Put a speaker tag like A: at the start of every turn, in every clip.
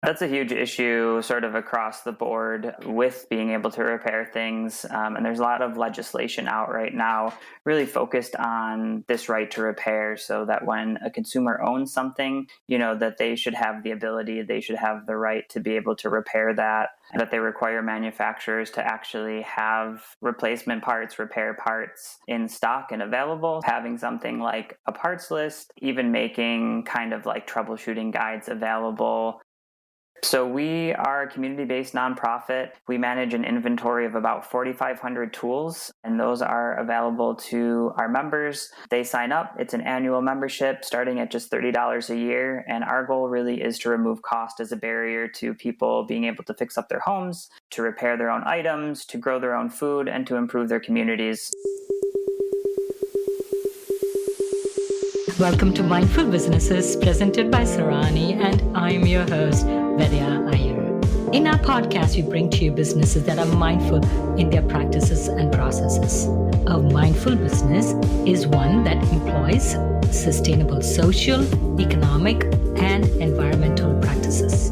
A: That's a huge issue sort of across the board with being able to repair things. And there's a lot of legislation out right now really focused on this right to repair, so that when a consumer owns something, that they should have the ability, they should have the right to be able to repair that they require manufacturers to actually have replacement parts, repair parts in stock and available, having something like a parts list, even making kind of like troubleshooting guides available. So we are a community-based nonprofit. We manage an inventory of about 4,500 tools, and those are available to our members. They sign up. It's an annual membership starting at just $30 a year, and our goal really is to remove cost as a barrier to people being able to fix up their homes, to repair their own items, to grow their own food, and to improve their communities.
B: Welcome to Mindful Businesses, presented by Sarani, and I'm your host, Vedya Iyer. In our podcast, we bring to you businesses that are mindful in their practices and processes. A mindful business is one that employs sustainable social, economic, and environmental practices.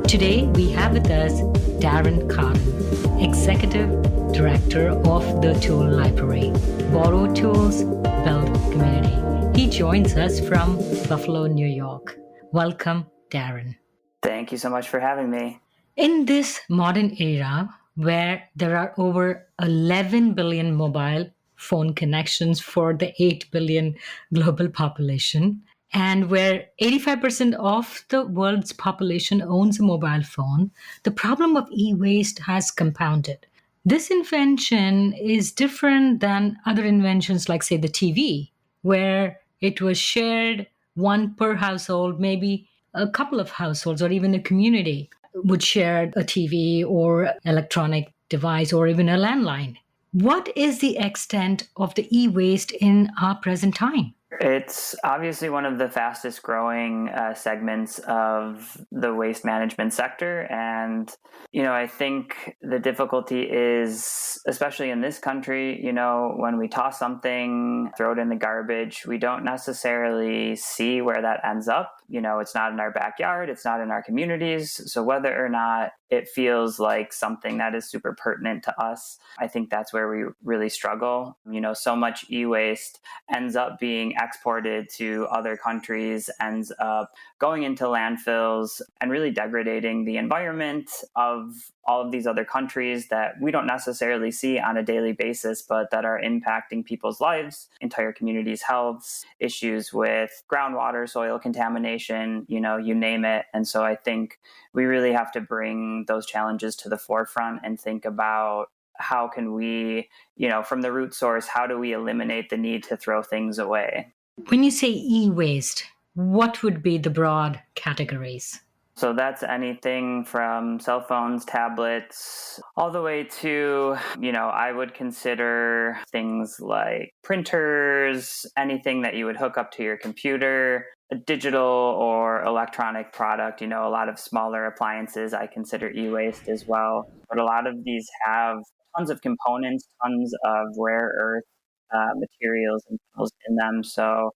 B: Today, we have with us Darren Cotton, Executive Director of the Tool Library, Borrow Tools, Build Community. He joins us from Buffalo, New York. Welcome, Darren.
A: Thank you so much for having me.
B: In this modern era where there are over 11 billion mobile phone connections for the 8 billion global population, and where 85% of the world's population owns a mobile phone, the problem of e-waste has compounded. This invention is different than other inventions like, say, the TV, where it was shared one per household, maybe a couple of households or even a community would share a TV or electronic device or even a landline. What is the extent of the e-waste in our present time?
A: It's obviously one of the fastest growing segments of the waste management sector. And, I think the difficulty is, especially in this country, when we toss something, throw it in the garbage, we don't necessarily see where that ends up. It's not in our backyard, it's not in our communities. So whether or not it feels like something that is super pertinent to us, I think that's where we really struggle. So much e-waste ends up being exported to other countries, ends up going into landfills and really degrading the environment of all of these other countries that we don't necessarily see on a daily basis, but that are impacting people's lives, entire communities' health, issues with groundwater, soil contamination, you name it. And so I think we really have to bring those challenges to the forefront and think about how can we, from the root source, how do we eliminate the need to throw things away?
B: When you say e-waste, what would be the broad categories?
A: So that's anything from cell phones, tablets, all the way to, I would consider things like printers, anything that you would hook up to your computer, a digital or electronic product, a lot of smaller appliances I consider e-waste as well. But a lot of these have tons of components, tons of rare earth materials and metals in them. So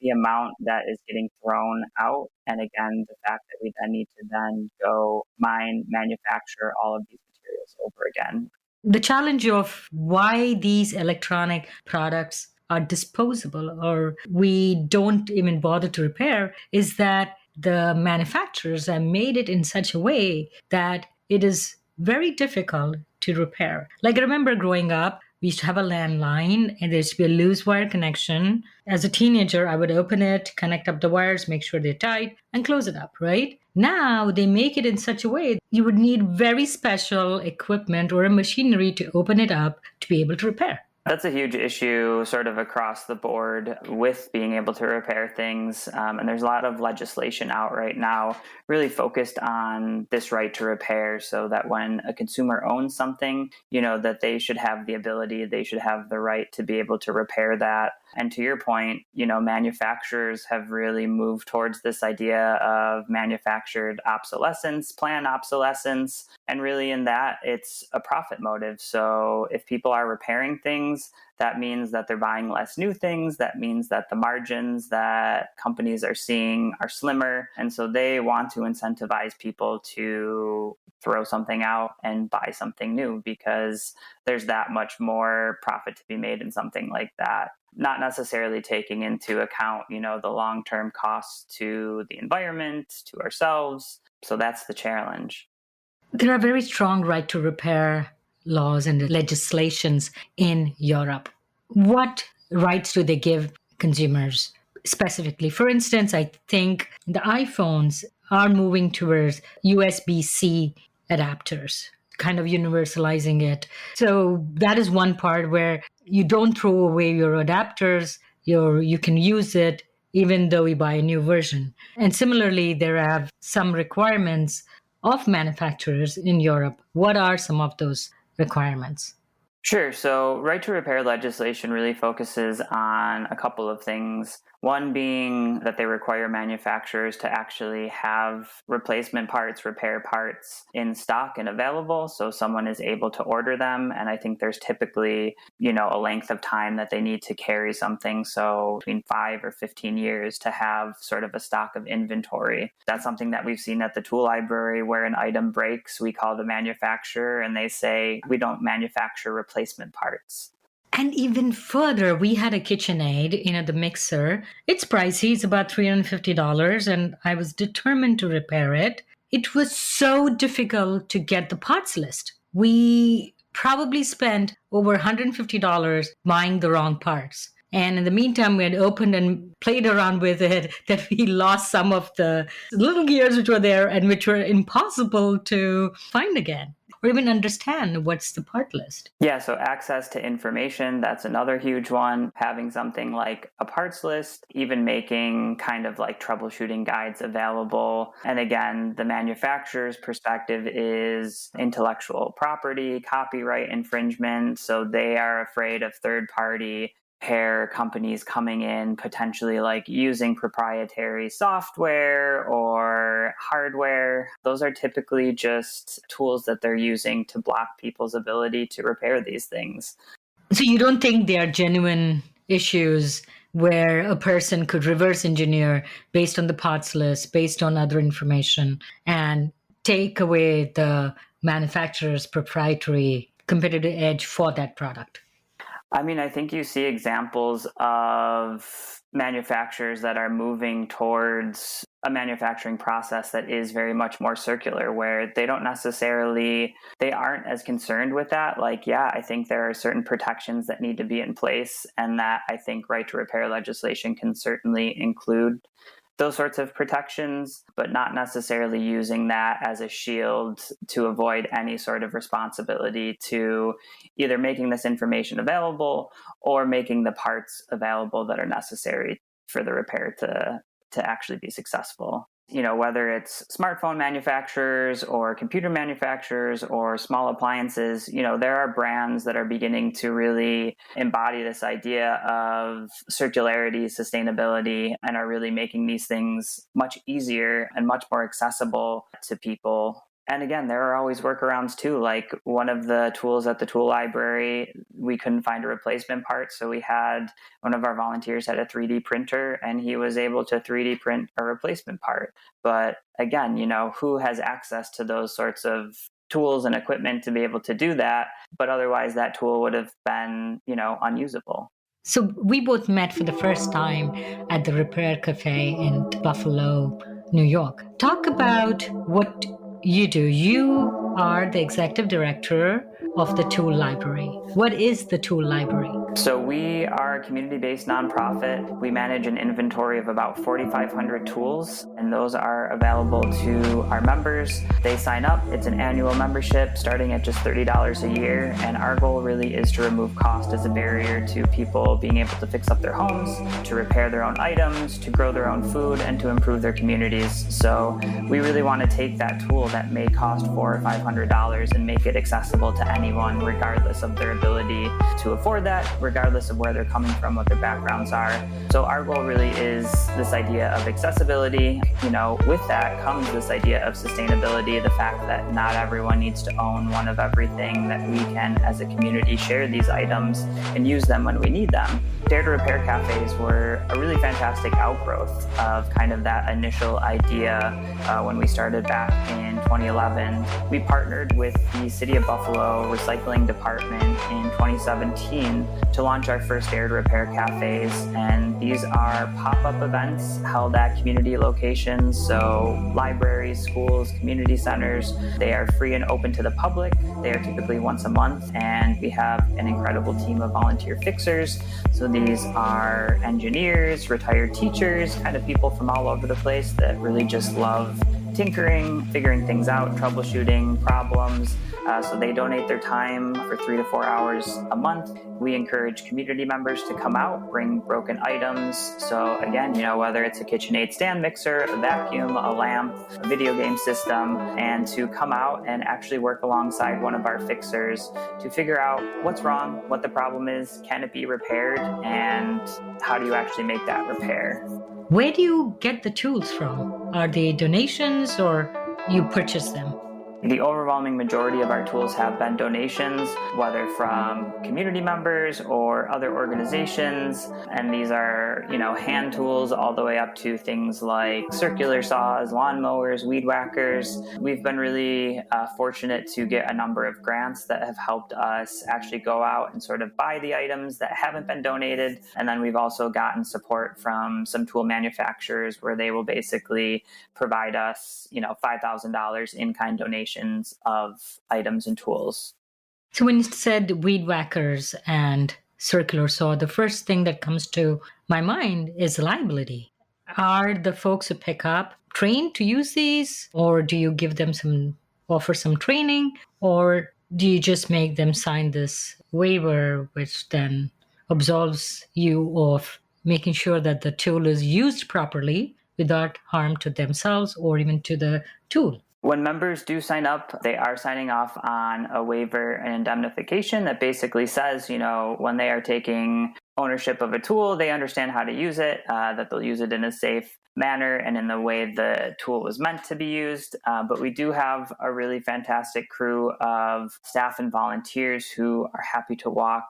A: the amount that is getting thrown out, and again, the fact that we then need to then go mine, manufacture all of these materials over again.
B: The challenge of why these electronic products are disposable or we don't even bother to repair is that the manufacturers have made it in such a way that it is very difficult to repair. Like I remember growing up, we used to have a landline and there used to be a loose wire connection. As a teenager, I would open it, connect up the wires, make sure they're tight, and close it up, right? Now they make it in such a way you would need very special equipment or a machinery to open it up to be able to repair.
A: That's a huge issue sort of across the board with being able to repair things. And there's a lot of legislation out right now really focused on this right to repair, so that when a consumer owns something, that they should have the ability, they should have the right to be able to repair that. And to your point, manufacturers have really moved towards this idea of manufactured obsolescence, planned obsolescence. And really in that, it's a profit motive. So if people are repairing things, that means that they're buying less new things. That means that the margins that companies are seeing are slimmer. And so they want to incentivize people to throw something out and buy something new because there's that much more profit to be made in something like that. Not necessarily taking into account, the long-term costs to the environment, to ourselves. So that's the challenge.
B: There are very strong right to repair laws and legislations in Europe. What rights do they give consumers specifically? For instance, I think the iPhones are moving towards USB-C adapters, kind of universalizing it. So that is one part where you don't throw away your adapters, you can use it even though you buy a new version. And similarly, there are some requirements of manufacturers in Europe. What are some of those requirements?
A: Sure. So right to repair legislation really focuses on a couple of things. One being that they require manufacturers to actually have replacement parts, repair parts in stock and available, so someone is able to order them. And I think there's typically, a length of time that they need to carry something. So between 5 or 15 years to have sort of a stock of inventory. That's something that we've seen at the tool library where an item breaks, we call the manufacturer and they say, we don't manufacture replacement parts.
B: And even further, we had a KitchenAid, the mixer. It's pricey. It's about $350, and I was determined to repair it. It was so difficult to get the parts list. We probably spent over $150 buying the wrong parts. And in the meantime, we had opened and played around with it that we lost some of the little gears which were there and which were impossible to find again or even understand what's the part list.
A: Yeah, so access to information, that's another huge one. Having something like a parts list, even making kind of like troubleshooting guides available. And again, the manufacturer's perspective is intellectual property, copyright infringement. So they are afraid of third-party repair companies coming in, potentially like using proprietary software or hardware. Those are typically just tools that they're using to block people's ability to repair these things.
B: So you don't think they are genuine issues where a person could reverse engineer based on the parts list, based on other information, and take away the manufacturer's proprietary competitive edge for that product?
A: I think you see examples of manufacturers that are moving towards a manufacturing process that is very much more circular, where they aren't as concerned with that. I think there are certain protections that need to be in place, and that I think right to repair legislation can certainly include those sorts of protections, but not necessarily using that as a shield to avoid any sort of responsibility to either making this information available or making the parts available that are necessary for the repair to actually be successful. Whether it's smartphone manufacturers or computer manufacturers or small appliances, there are brands that are beginning to really embody this idea of circularity, sustainability, and are really making these things much easier and much more accessible to people. And again, there are always workarounds too. Like one of the tools at the tool library, we couldn't find a replacement part. So we had one of our volunteers had a 3D printer and he was able to 3D print a replacement part. But again, who has access to those sorts of tools and equipment to be able to do that? But otherwise that tool would have been, unusable.
B: So we both met for the first time at the Repair Cafe in Buffalo, New York. Talk about what you do. You are the executive director of the Tool Library. What is the Tool Library?
A: So we are a community-based nonprofit. We manage an inventory of about 4,500 tools, and those are available to our members. They sign up. It's an annual membership starting at just $30 a year, and our goal really is to remove cost as a barrier to people being able to fix up their homes, to repair their own items, to grow their own food, and to improve their communities. So we really want to take that tool that may cost $400 or $500 and make it accessible to anyone regardless of their ability to afford that, regardless of where they're coming from, what their backgrounds are. So our goal really is this idea of accessibility. With that comes this idea of sustainability, the fact that not everyone needs to own one of everything, that we can, as a community, share these items and use them when we need them. Dare to Repair cafes were a really fantastic outgrowth of kind of that initial idea when we started back in 2011. We partnered with the City of Buffalo Recycling Department in 2017 to launch our first Dare to Repair cafes, and these are pop-up events held at community locations, so libraries, schools, community centers. They are free and open to the public. They are typically once a month, and we have an incredible team of volunteer fixers. So these are engineers, retired teachers, kind of people from all over the place that really just love tinkering, figuring things out, troubleshooting problems. So they donate their time for 3 to 4 hours a month. We encourage community members to come out, bring broken items. So again, whether it's a KitchenAid stand mixer, a vacuum, a lamp, a video game system, and to come out and actually work alongside one of our fixers to figure out what's wrong, what the problem is, can it be repaired, and how do you actually make that repair?
B: Where do you get the tools from? Are they donations or you purchase them?
A: The overwhelming majority of our tools have been donations, whether from community members or other organizations. And these are, hand tools all the way up to things like circular saws, lawnmowers, weed whackers. We've been really fortunate to get a number of grants that have helped us actually go out and sort of buy the items that haven't been donated. And then we've also gotten support from some tool manufacturers where they will basically provide us, $5,000 in-kind donations of items and tools.
B: So when you said weed whackers and circular saw, the first thing that comes to my mind is liability. Are the folks who pick up trained to use these, or do you give them offer some training, or do you just make them sign this waiver, which then absolves you of making sure that the tool is used properly without harm to themselves or even to the tool?
A: When members do sign up, they are signing off on a waiver and indemnification that basically says, when they are taking ownership of a tool, they understand how to use it, that they'll use it in a safe manner and in the way the tool was meant to be used. But we do have a really fantastic crew of staff and volunteers who are happy to walk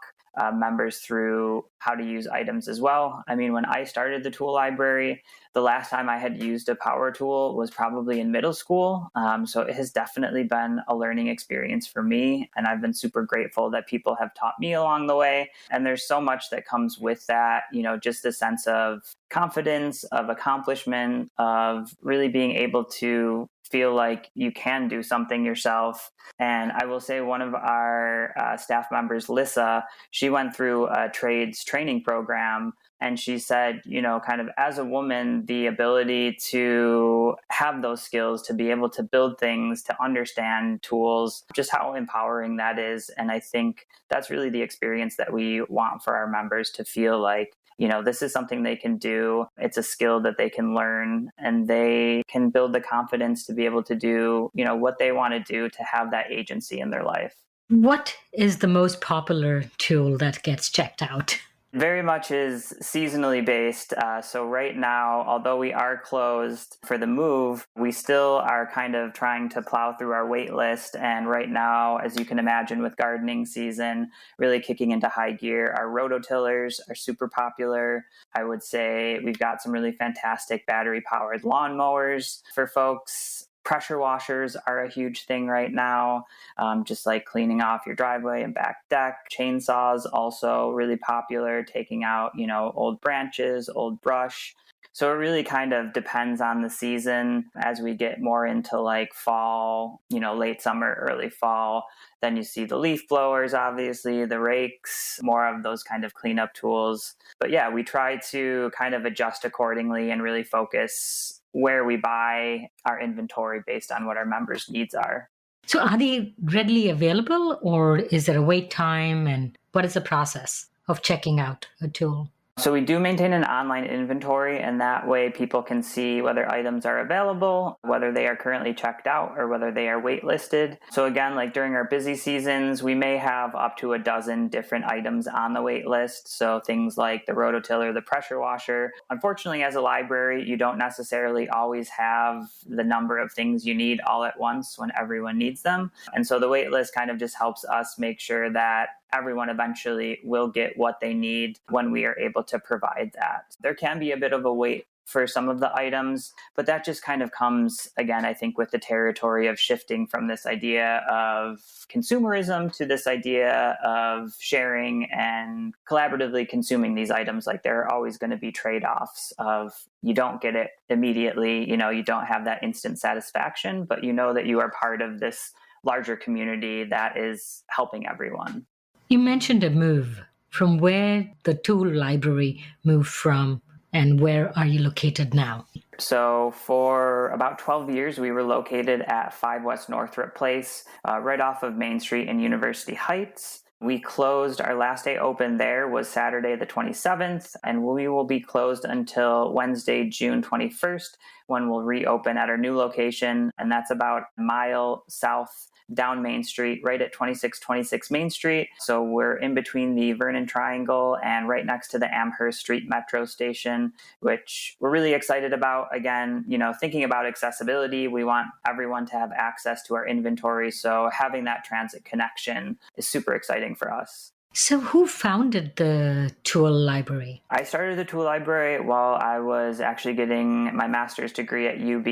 A: members through how to use items as well. I mean, when I started the tool library, the last time I had used a power tool was probably in middle school. So it has definitely been a learning experience for me. And I've been super grateful that people have taught me along the way. And there's so much that comes with that, just the sense of confidence, of accomplishment, of really being able to feel like you can do something yourself. And I will say one of our staff members, Lissa, she went through a trades training program. And she said, kind of as a woman, the ability to have those skills, to be able to build things, to understand tools, just how empowering that is. And I think that's really the experience that we want for our members to feel like, this is something they can do. It's a skill that they can learn, and they can build the confidence to be able to do, what they want to do, to have that agency in their life.
B: What is the most popular tool that gets checked out?
A: Very much is seasonally based. So right now, although we are closed for the move, we still are kind of trying to plow through our wait list. And right now, as you can imagine, with gardening season really kicking into high gear, our rototillers are super popular. I would say we've got some really fantastic battery-powered lawnmowers for folks. Pressure washers are a huge thing right now, just like cleaning off your driveway and back deck. Chainsaws also really popular, taking out, old branches, old brush. So it really kind of depends on the season. As we get more into like fall, late summer, early fall, then you see the leaf blowers, obviously, the rakes, more of those kind of cleanup tools. But yeah, we try to kind of adjust accordingly and really focus where we buy our inventory based on what our members' needs are.
B: So are they readily available, or is there a wait time, and what is the process of checking out a tool?
A: So we do maintain an online inventory, and that way people can see whether items are available, whether they are currently checked out, or whether they are waitlisted. So again, like during our busy seasons, we may have up to a dozen different items on the wait list. So things like the rototiller, the pressure washer. Unfortunately, as a library, you don't necessarily always have the number of things you need all at once when everyone needs them. And so the wait list kind of just helps us make sure that everyone eventually will get what they need when we are able to provide that. There can be a bit of a wait for some of the items, but that just kind of comes, again, I think, with the territory of shifting from this idea of consumerism to this idea of sharing and collaboratively consuming these items. Like there are always going to be trade-offs of you don't get it immediately, you don't have that instant satisfaction, but you know that you are part of this larger community that is helping everyone.
B: You mentioned a move. From where the tool library moved from, and where are you located now?
A: So for about 12 years, we were located at 5 West Northrop Place, right off of Main Street in University Heights. We closed, our last day open there was Saturday the 27th, and we will be closed until Wednesday, June 21st, when we'll reopen at our new location, and that's about a mile south down Main Street, right at 2626 Main Street. So we're in between the Vernon Triangle and right next to the Amherst Street Metro Station, which we're really excited about. Again, thinking about accessibility, we want everyone to have access to our inventory. So having that transit connection is super exciting for us.
B: So, who founded the tool library?
A: I started the tool library while I was actually getting my master's degree at UB,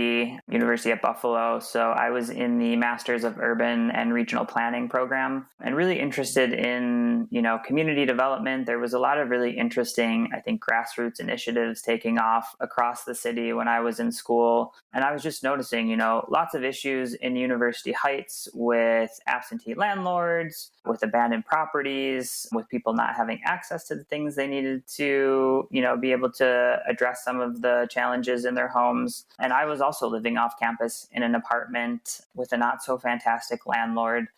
A: University at Buffalo. So I was in the Masters of Urban and Regional Planning program and really interested in, community development. There was a lot of really interesting, I think, grassroots initiatives taking off across the city when I was in school. And I was just noticing, lots of issues in University Heights with absentee landlords, with abandoned properties, with people not having access to the things they needed to, be able to address some of the challenges in their homes. And I was also living off campus in an apartment with a not so fantastic landlord,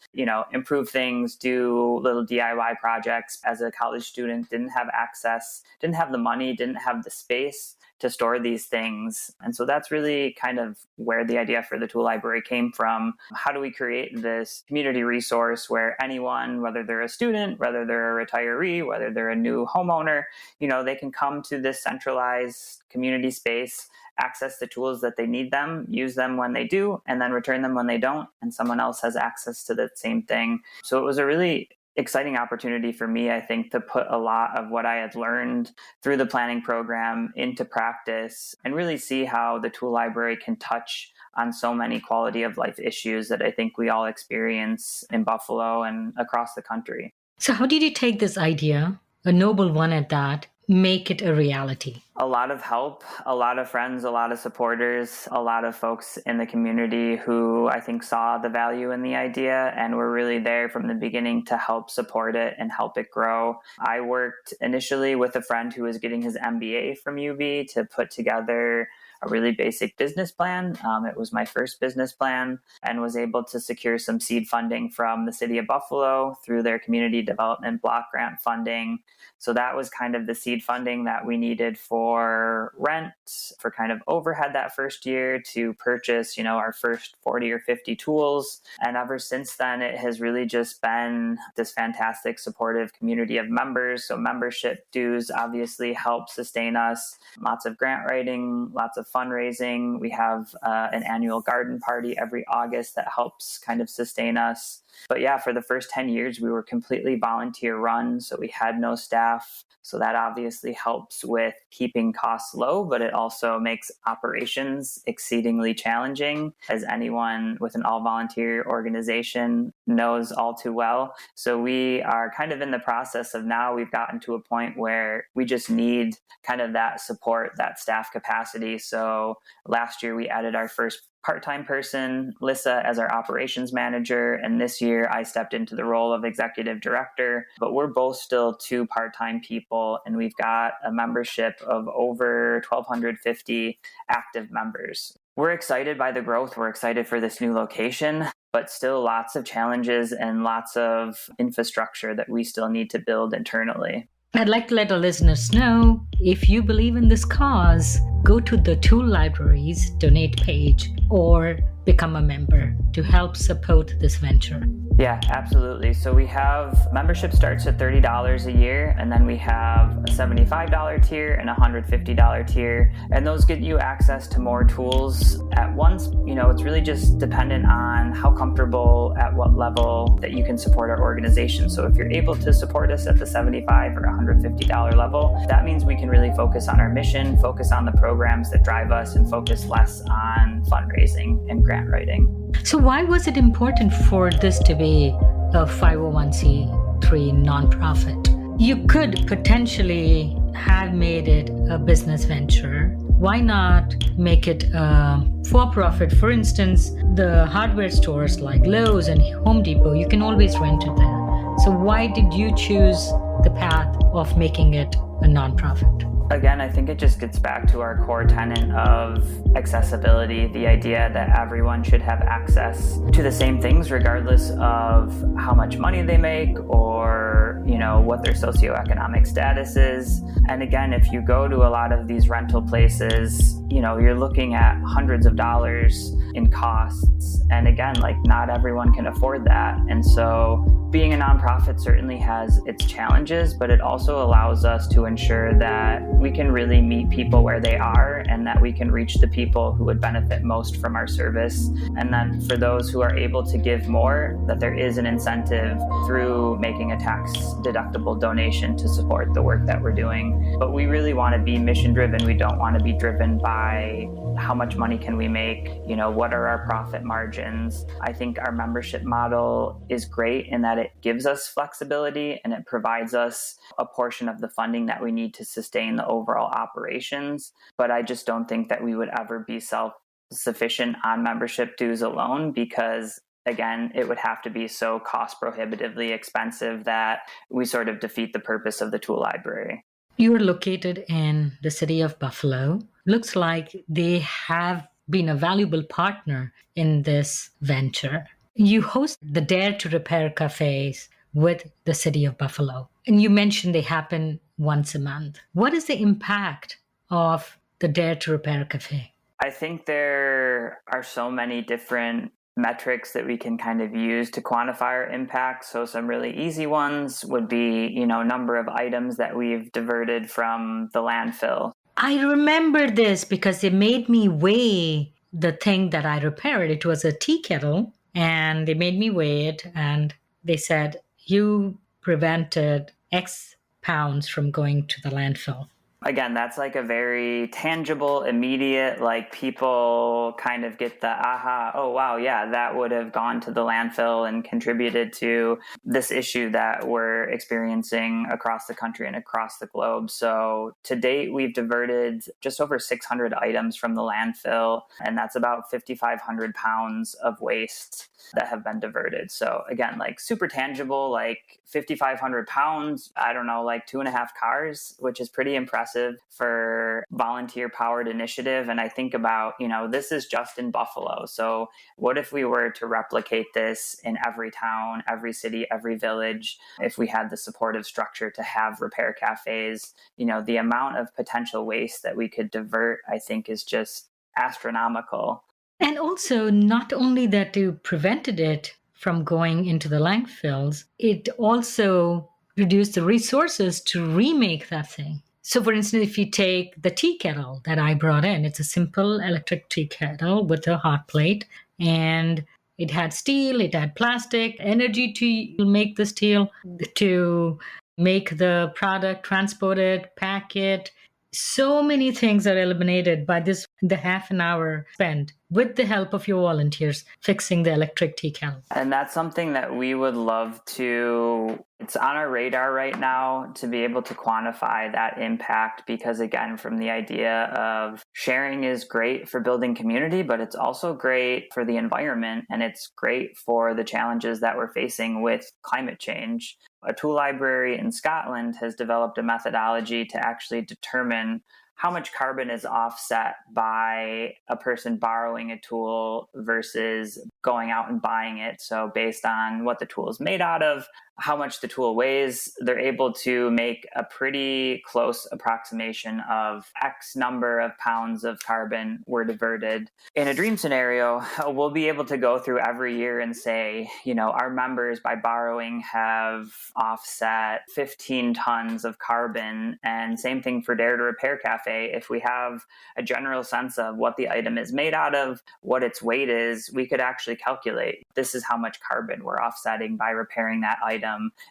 A: improve things, do little DIY projects as a college student, didn't have access, didn't have the money, didn't have the space to store these things. And so that's really kind of where the idea for the tool library came from. How do we create this community resource where anyone, whether they're a student, whether they're a retiree, whether they're a new homeowner, they can come to this centralized community space, access the tools that they need them, use them when they do, and then return them when they don't, and someone else has access to the same thing. So it was a really exciting opportunity for me, I think, to put a lot of what I had learned through the planning program into practice and really see how the tool library can touch on so many quality of life issues that I think we all experience in Buffalo and across the country.
B: So, how did you take this idea, a noble one at that, make it a reality?
A: A lot of help, a lot of friends, a lot of supporters, a lot of folks in the community who I think saw the value in the idea and were really there from the beginning to help support it and help it grow. I worked initially with a friend who was getting his MBA from UB to put together a really basic business plan. It was my first business plan, and was able to secure some seed funding from the city of Buffalo through their community development block grant funding. So that was kind of the seed funding that we needed for rent, for kind of overhead that first year to purchase, our first 40 or 50 tools. And ever since then, it has really just been this fantastic supportive community of members. So membership dues obviously help sustain us. Lots of grant writing, lots of fundraising. We have an annual garden party every August that helps kind of sustain us. But yeah, for the first 10 years, we were completely volunteer run. So we had no staff. So that obviously helps with keeping costs low, but it also makes operations exceedingly challenging, as anyone with an all volunteer organization knows all too well. So we are kind of in the process of now we've gotten to a point where we just need kind of that support, that staff capacity. So last year we added our first part-time person, Lissa, as our operations manager. And this year I stepped into the role of executive director, but we're both still 2 part-time people. And we've got a membership of over 1,250 active members. We're excited by the growth. We're excited for this new location, but still lots of challenges and lots of infrastructure that we still need to build internally.
B: I'd like to let our listeners know, if you believe in this cause, go to the Tool Libraries donate page or become a member to help support this venture.
A: Yeah, absolutely. So we have membership starts at $30 a year, and then we have a $75 tier and a $150 tier. And those get you access to more tools at once. It's really just dependent on how comfortable at what level that you can support our organization. So if you're able to support us at the $75 or $150 level, that means we can really focus on our mission, focus on the programs that drive us, and focus less on fundraising and grant writing.
B: So why was it important for this to be a 501c3 nonprofit? You could potentially have made it a business venture. Why not make it a for-profit? For instance, the hardware stores like Lowe's and Home Depot, you can always rent it there. So why did you choose the path of making it a nonprofit?
A: Again, I think it just gets back to our core tenet of accessibility, the idea that everyone should have access to the same things regardless of how much money they make or, what their socioeconomic status is. And again, if you go to a lot of these rental places, you're looking at hundreds of dollars in costs. And again, not everyone can afford that. And so being a nonprofit certainly has its challenges, but it also allows us to ensure that we can really meet people where they are and that we can reach the people who would benefit most from our service. And then for those who are able to give more, that there is an incentive through making a tax deductible donation to support the work that we're doing. But we really want to be mission driven. We don't want to be driven by how much money can we make, what are our profit margins. I think our membership model is great in that it gives us flexibility and it provides us a portion of the funding that we need to sustain the overall operations. But I just don't think that we would ever be self-sufficient on membership dues alone, because again, it would have to be so cost prohibitively expensive that we sort of defeat the purpose of the tool library.
B: You're located in the city of Buffalo. Looks like they have been a valuable partner in this venture. You host the Dare to Repair cafes with the city of Buffalo. And you mentioned they happen once a month. What is the impact of the Dare to Repair cafe?
A: I think there are so many different metrics that we can kind of use to quantify our impact. So some really easy ones would be, number of items that we've diverted from the landfill.
B: I remember this because they made me weigh the thing that I repaired. It was a tea kettle, and they made me weigh it, and they said, you prevented X pounds from going to the landfill.
A: Again, that's a very tangible, immediate, people kind of get the aha, oh, wow, yeah, that would have gone to the landfill and contributed to this issue that we're experiencing across the country and across the globe. So to date, we've diverted just over 600 items from the landfill, and that's about 5,500 pounds of waste that have been diverted. So again, super tangible, 5,500 pounds, I don't know, 2.5 cars, which is pretty impressive for volunteer powered initiative. And I think about, this is just in Buffalo. So what if we were to replicate this in every town, every city, every village, if we had the supportive structure to have repair cafes? The amount of potential waste that we could divert, I think, is just astronomical.
B: And also, not only that you prevented it from going into the landfills, it also reduced the resources to remake that thing. So, for instance, if you take the tea kettle that I brought in, it's a simple electric tea kettle with a hot plate, and it had steel, it had plastic, energy to make the steel, to make the product, transport it, pack it. So many things are eliminated by the half an hour spent with the help of your volunteers fixing the electric tea kettle.
A: And that's something that we would love to, it's on our radar right now to be able to quantify that impact, because again, from the idea of sharing is great for building community, but it's also great for the environment, and it's great for the challenges that we're facing with climate change. A tool library in Scotland has developed a methodology to actually determine how much carbon is offset by a person borrowing a tool versus going out and buying it. So based on what the tool is made out of, how much the tool weighs, they're able to make a pretty close approximation of X number of pounds of carbon were diverted. In a dream scenario, we'll be able to go through every year and say, our members by borrowing have offset 15 tons of carbon. And same thing for Dare to Repair Cafe. If we have a general sense of what the item is made out of, what its weight is, we could actually calculate this is how much carbon we're offsetting by repairing that item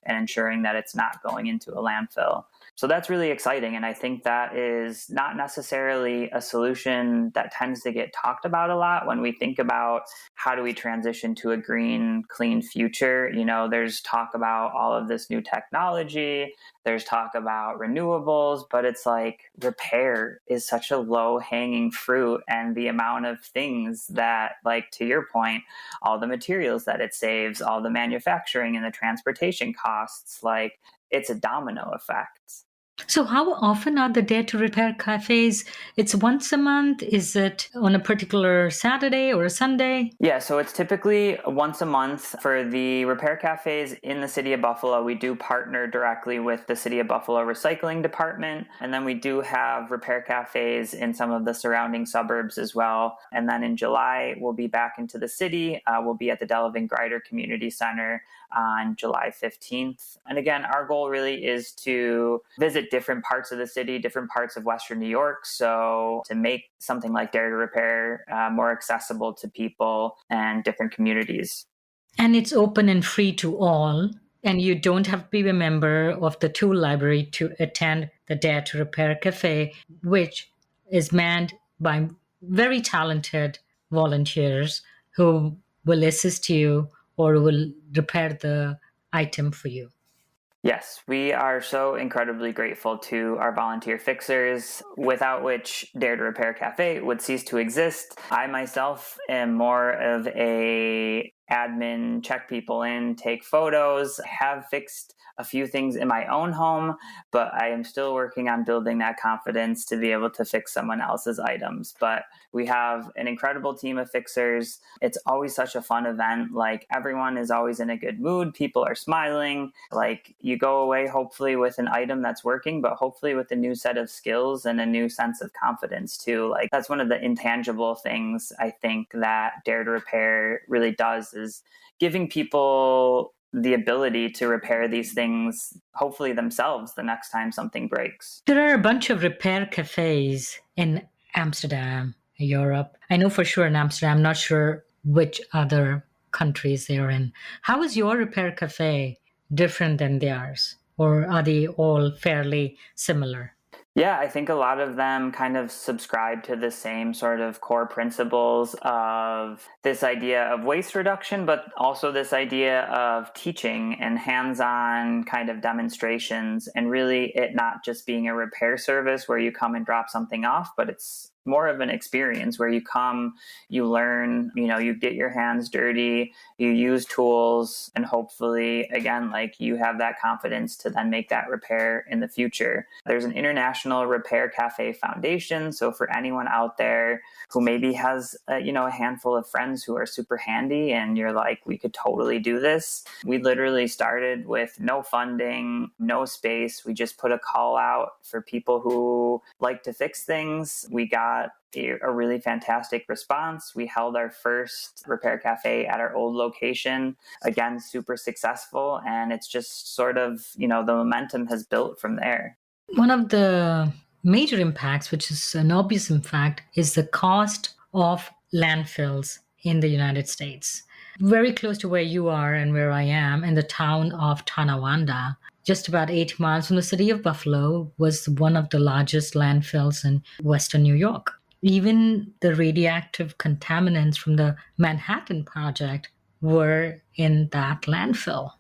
A: and ensuring that it's not going into a landfill. So that's really exciting. And I think that is not necessarily a solution that tends to get talked about a lot when we think about how do we transition to a green, clean future. There's talk about all of this new technology. There's talk about renewables, but it's like repair is such a low hanging fruit. And the amount of things that, like to your point, all the materials that it saves, all the manufacturing and the transportation costs, like it's a domino effect.
B: So how often are the Dare to Repair cafes? It's once a month? Is it on a particular Saturday or a Sunday?
A: Yeah, so it's typically once a month. For the repair cafes in the city of Buffalo, we do partner directly with the city of Buffalo recycling department. And then we do have repair cafes in some of the surrounding suburbs as well. And then in July, we'll be back into the city. We'll be at the Delavan Grider Community Center on July 15th. And again, our goal really is to visit different parts of the city, different parts of Western New York. So to make something like Dare to Repair more accessible to people and different communities.
B: And it's open and free to all. And you don't have to be a member of the tool library to attend the Dare to Repair Cafe, which is manned by very talented volunteers who will assist you or will repair the item for you.
A: Yes, we are so incredibly grateful to our volunteer fixers, without which Dare to Repair Cafe would cease to exist. I myself am more of a admin, check people in, take photos, have fixed a few things in my own home, but I am still working on building that confidence to be able to fix someone else's items. But we have an incredible team of fixers. It's always such a fun event. Like everyone is always in a good mood. People are smiling. Like you go away hopefully with an item that's working, but hopefully with a new set of skills and a new sense of confidence too. Like that's one of the intangible things I think that Dare to Repair really does, is giving people the ability to repair these things, hopefully themselves, the next time something breaks.
B: There are a bunch of repair cafes in Amsterdam, Europe. I know for sure in Amsterdam, I'm not sure which other countries they're in. How is your repair cafe different than theirs? Or are they all fairly similar?
A: Yeah, I think a lot of them kind of subscribe to the same sort of core principles of this idea of waste reduction, but also this idea of teaching and hands-on kind of demonstrations, and really it not just being a repair service where you come and drop something off, but it's more of an experience where you come, you learn, you get your hands dirty, you use tools, and hopefully, again, like you have that confidence to then make that repair in the future. There's an International Repair Cafe Foundation. So for anyone out there who maybe has, a handful of friends who are super handy and you're like, we could totally do this. We literally started with no funding, no space. We just put a call out for people who like to fix things. We got a really fantastic response. We held our first repair cafe at our old location, again, super successful. And it's just sort of, the momentum has built from there.
B: One of the major impacts, which is an obvious impact, is the cost of landfills in the United States. Very close to where you are and where I am, in the town of Tonawanda, just about 8 miles from the city of Buffalo, was one of the largest landfills in Western New York. Even the radioactive contaminants from the Manhattan Project were in that landfill.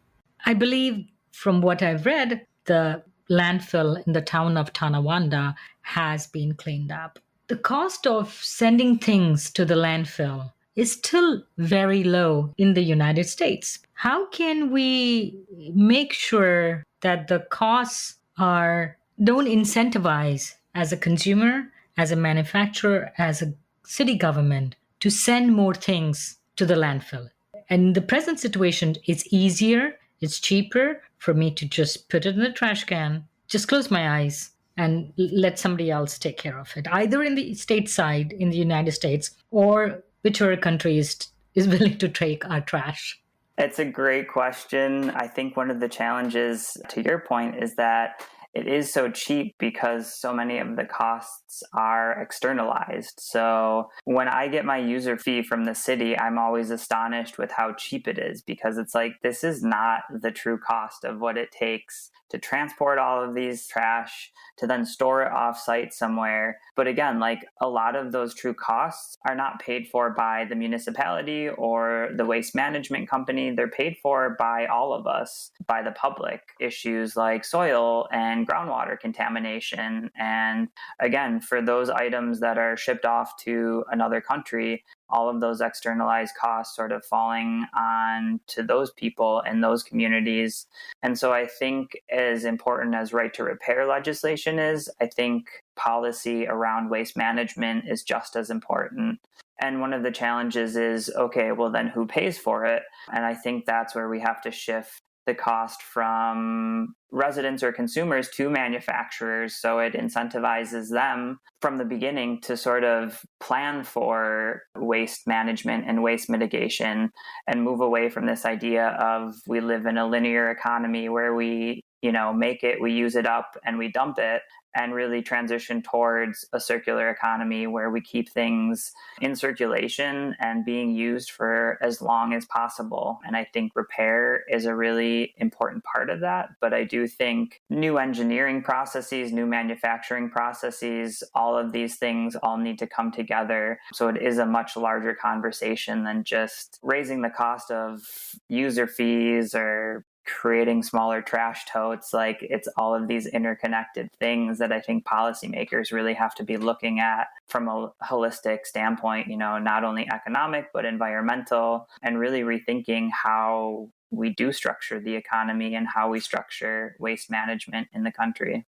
B: I believe, from what I've read, the landfill in the town of Tonawanda has been cleaned up. The cost of sending things to the landfill is still very low in the United States. How can we make sure that the costs don't incentivize as a consumer, as a manufacturer, as a city government to send more things to the landfill. And in the present situation, it's easier, it's cheaper for me to just put it in the trash can, just close my eyes and let somebody else take care of it, either in the stateside in the United States or whichever country is willing to take our trash.
A: It's a great question. I think one of the challenges, to your point, is that it is so cheap because so many of the costs are externalized. So when I get my user fee from the city, I'm always astonished with how cheap it is, because it's like, this is not the true cost of what it takes to transport all of these trash, to then store it off-site somewhere. But again, like, a lot of those true costs are not paid for by the municipality or the waste management company. They're paid for by all of us, by the public. Issues like soil and groundwater contamination. And again, for those items that are shipped off to another country, all of those externalized costs sort of falling on to those people and those communities. And so I think, as important as right to repair legislation is, I think policy around waste management is just as important. And one of the challenges is, okay, well then who pays for it? And I think that's where we have to shift the cost from residents or consumers to manufacturers, so it incentivizes them from the beginning to sort of plan for waste management and waste mitigation, and move away from this idea of we live in a linear economy where we make it, we use it up, and we dump it, and really transition towards a circular economy where we keep things in circulation and being used for as long as possible. And I think repair is a really important part of that. But I do think new engineering processes, new manufacturing processes, all of these things all need to come together. So it is a much larger conversation than just raising the cost of user fees or creating smaller trash totes. Like, it's all of these interconnected things that I think policymakers really have to be looking at from a holistic standpoint, not only economic, but environmental, and really rethinking how we do structure the economy and how we structure waste management in the country.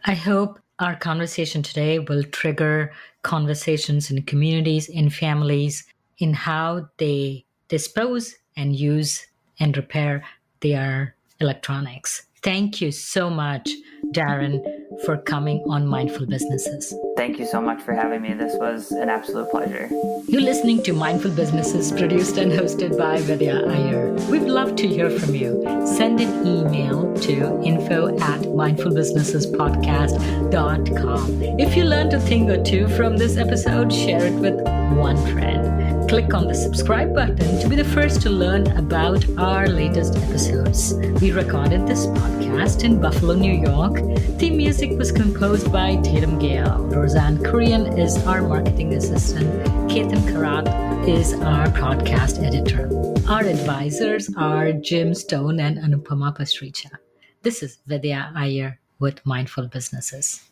B: I hope our conversation today will trigger conversations in communities, in families, in how they dispose and use and repair their electronics. Thank you so much, Darren, for coming on Mindful Businesses.
A: Thank you so much for having me. This was an absolute pleasure.
B: You're listening to Mindful Businesses, produced and hosted by Vidya Iyer. We'd love to hear from you. Send an email to info@mindfulbusinessespodcast.com. If you learned a thing or two from this episode, share it with one friend. Click on the subscribe button to be the first to learn about our latest episodes. We recorded this podcast in Buffalo, New York. Theme music was composed by Tatum Gale. Roseanne Korean is our marketing assistant. Ketan Karat is our podcast editor. Our advisors are Jim Stone and Anupama Pasricha. This is Vidya Iyer with Mindful Businesses.